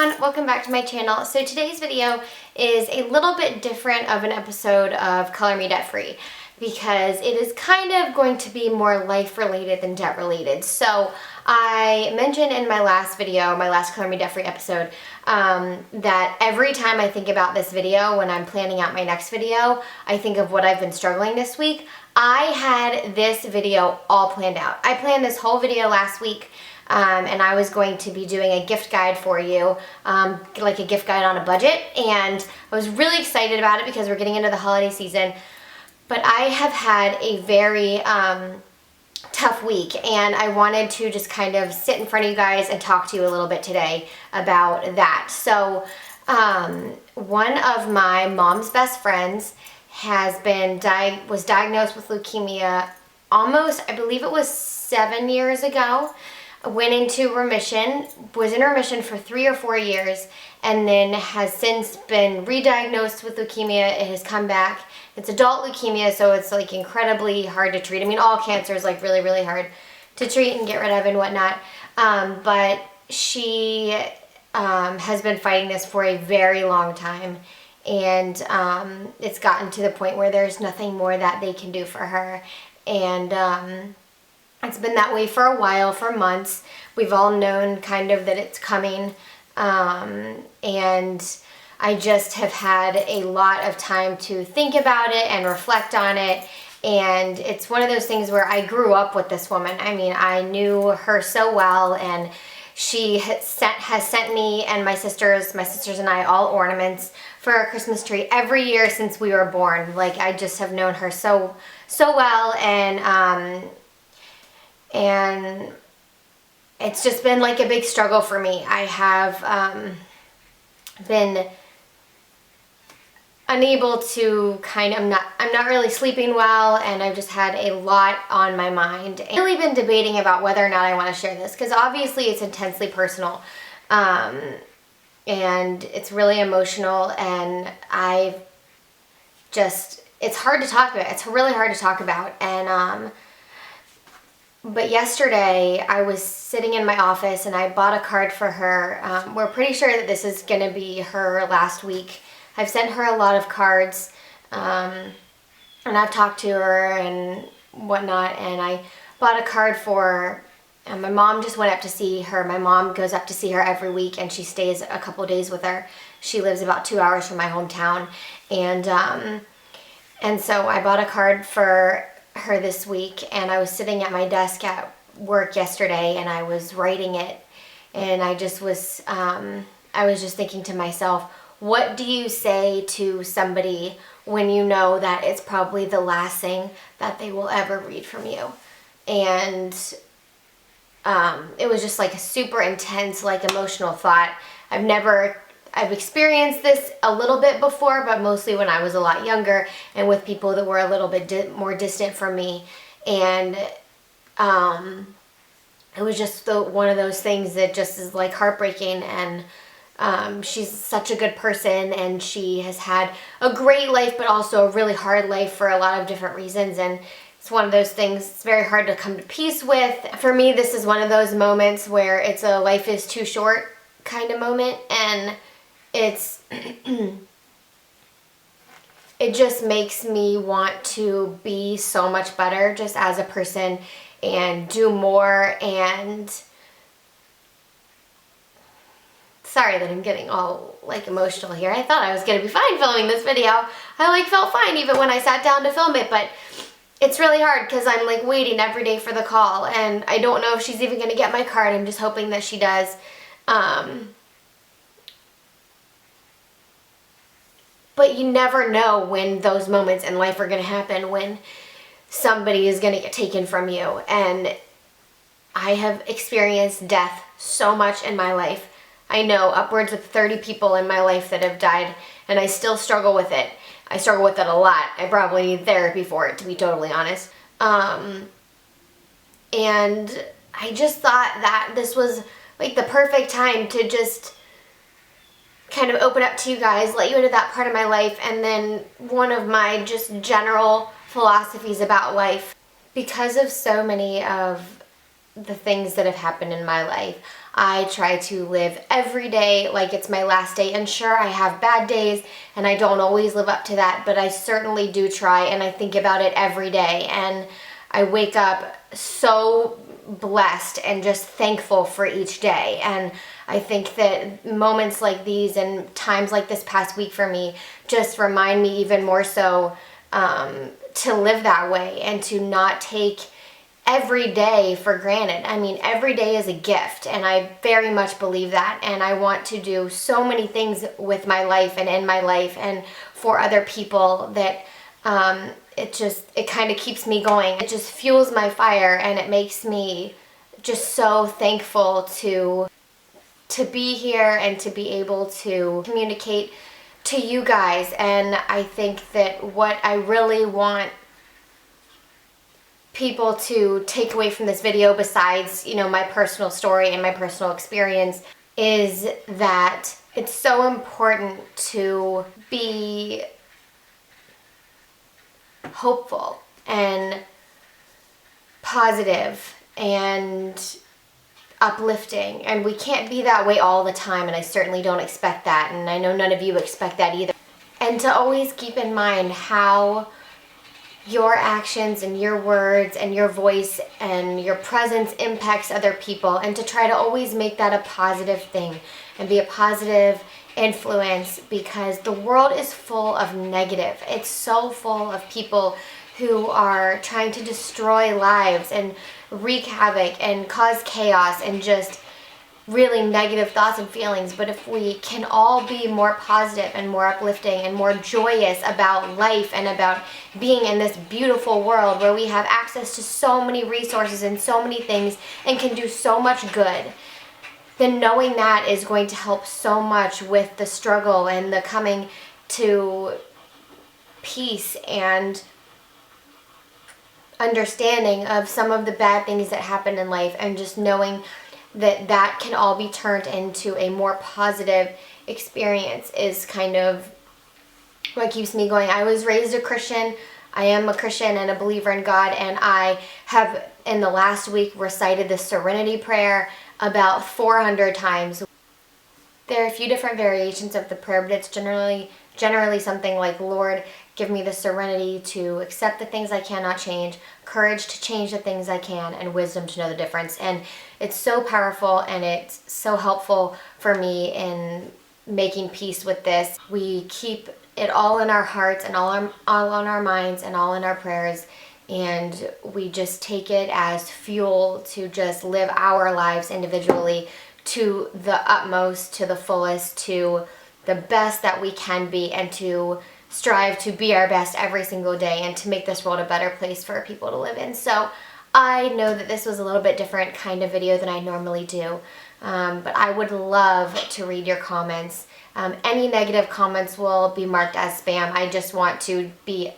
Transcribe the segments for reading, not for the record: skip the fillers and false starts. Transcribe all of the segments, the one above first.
everyone, welcome back to my channel. So today's video is a little bit different of an episode of Color Me Debt Free because it is kind of going to be more life related than debt related. So I mentioned in my last video, my last Color Me Debt Free episode, that every time I think about this video when I'm planning out my next video, I think of what I've been struggling this week. I had this video all planned out. I planned this whole video last week. And I was going to be doing a gift guide for you, like a gift guide on a budget, and I was really excited about it because we're getting into the holiday season. But I have had a very tough week, and I wanted to just kind of sit in front of you guys and talk to you a little bit today about that. So one of my mom's best friends was diagnosed with leukemia almost, I believe it was 7 years ago. Went into remission, was in remission for 3 or 4 years, and then has since been re-diagnosed with leukemia. It has come back. It's adult leukemia, so it's like incredibly hard to treat. I mean, all cancer is like really, really hard to treat and get rid of and whatnot. But she has been fighting this for a very long time, and it's gotten to the point where there's nothing more that they can do for her. And it's been that way for a while, for months. We've all known kind of that it's coming, and I just have had a lot of time to think about it and reflect on it, and it's one of those things where I grew up with this woman. I mean, I knew her so well, and she has sent me and my sisters and I all ornaments for our Christmas tree every year since we were born. Like, I just have known her so well, and it's just been like a big struggle for me. I have been unable to I'm not really sleeping well, and I've just had a lot on my mind. I've really been debating about whether or not I want to share this, because obviously it's intensely personal, and it's really emotional, and it's hard to talk about. It's really hard to talk about, and but yesterday I was sitting in my office and I bought a card for her. We're pretty sure that this is going to be her last week. I've sent her a lot of cards, and I've talked to her and whatnot, and I bought a card for her. My mom just went up to see her. My mom goes up to see her every week, and she stays a couple days with her. She lives about 2 hours from my hometown, and so I bought a card for her this week, and I was sitting at my desk at work yesterday, and I was writing it, and I was just thinking to myself, what do you say to somebody when you know that it's probably the last thing that they will ever read from you? And it was just like a super intense, like, emotional thought. I've experienced this a little bit before, but mostly when I was a lot younger and with people that were a little bit more distant from me. And it was just one of those things that just is like heartbreaking. And she's such a good person, and she has had a great life, but also a really hard life for a lot of different reasons. And it's one of those things it's very hard to come to peace with. For me, this is one of those moments where it's a life is too short kind of moment, and it just makes me want to be so much better just as a person and do more. And sorry that I'm getting all like emotional here. I thought I was gonna be fine filming this video. I felt fine even when I sat down to film it, but it's really hard because I'm like waiting every day for the call, and I don't know if she's even gonna get my card. I'm just hoping that she does. But you never know when those moments in life are going to happen, when somebody is going to get taken from you. And I have experienced death so much in my life. I know upwards of 30 people in my life that have died, and I still struggle with it. I struggle with it a lot. I probably need therapy for it, to be totally honest. And I just thought that this was like the perfect time to just kind of open up to you guys, let you into that part of my life, and then one of my just general philosophies about life. Because of so many of the things that have happened in my life. I try to live every day like it's my last day, and sure, I have bad days and I don't always live up to that, but I certainly do try, and I think about it every day, and I wake up so blessed and just thankful for each day. And I think that moments like these and times like this past week for me just remind me even more so to live that way and to not take every day for granted. I mean, every day is a gift, and I very much believe that, and I want to do so many things with my life and in my life and for other people that it kind of keeps me going. It just fuels my fire, and it makes me just so thankful to be here and to be able to communicate to you guys. And I think that what I really want people to take away from this video, besides, you know, my personal story and my personal experience, is that it's so important to be hopeful and positive and uplifting, and we can't be that way all the time, and I certainly don't expect that, and I know none of you expect that either. And to always keep in mind how your actions and your words and your voice and your presence impacts other people, and to try to always make that a positive thing and be a positive influence, because the world is full of negative. It's so full of people who are trying to destroy lives and wreak havoc and cause chaos and just really negative thoughts and feelings. But if we can all be more positive and more uplifting and more joyous about life and about being in this beautiful world where we have access to so many resources and so many things and can do so much good, then knowing that is going to help so much with the struggle and the coming to peace and understanding of some of the bad things that happen in life, and just knowing that that can all be turned into a more positive experience is kind of what keeps me going. I was raised a Christian. I am a Christian and a believer in God, and I have in the last week recited the Serenity Prayer about 400 times. There are a few different variations of the prayer, but it's generally something like, Lord, give me the serenity to accept the things I cannot change, courage to change the things I can, and wisdom to know the difference. And it's so powerful, and it's so helpful for me in making peace with this. We keep it all in our hearts and all on our minds and all in our prayers, and we just take it as fuel to just live our lives individually to the utmost, to the fullest, to the best that we can be, and to strive to be our best every single day and to make this world a better place for people to live in. So I know that this was a little bit different kind of video than I normally do, but I would love to read your comments. Any negative comments will be marked as spam. I just want to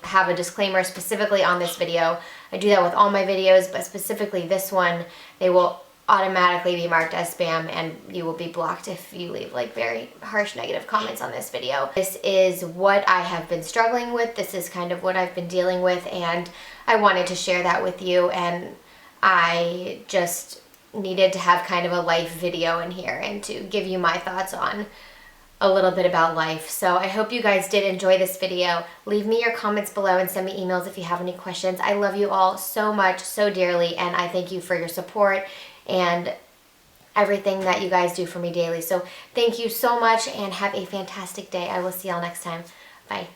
have a disclaimer specifically on this video. I do that with all my videos, but specifically this one, they will automatically be marked as spam, and you will be blocked if you leave like very harsh negative comments on this video. This is what I have been struggling with. This is kind of what I've been dealing with, and I wanted to share that with you, and I just needed to have kind of a life video in here and to give you my thoughts on a little bit about life. So I hope you guys did enjoy this video. Leave me your comments below and send me emails if you have any questions. I love you all so much, so dearly, and I thank you for your support and everything that you guys do for me daily. So thank you so much, and have a fantastic day. I will see y'all next time. Bye.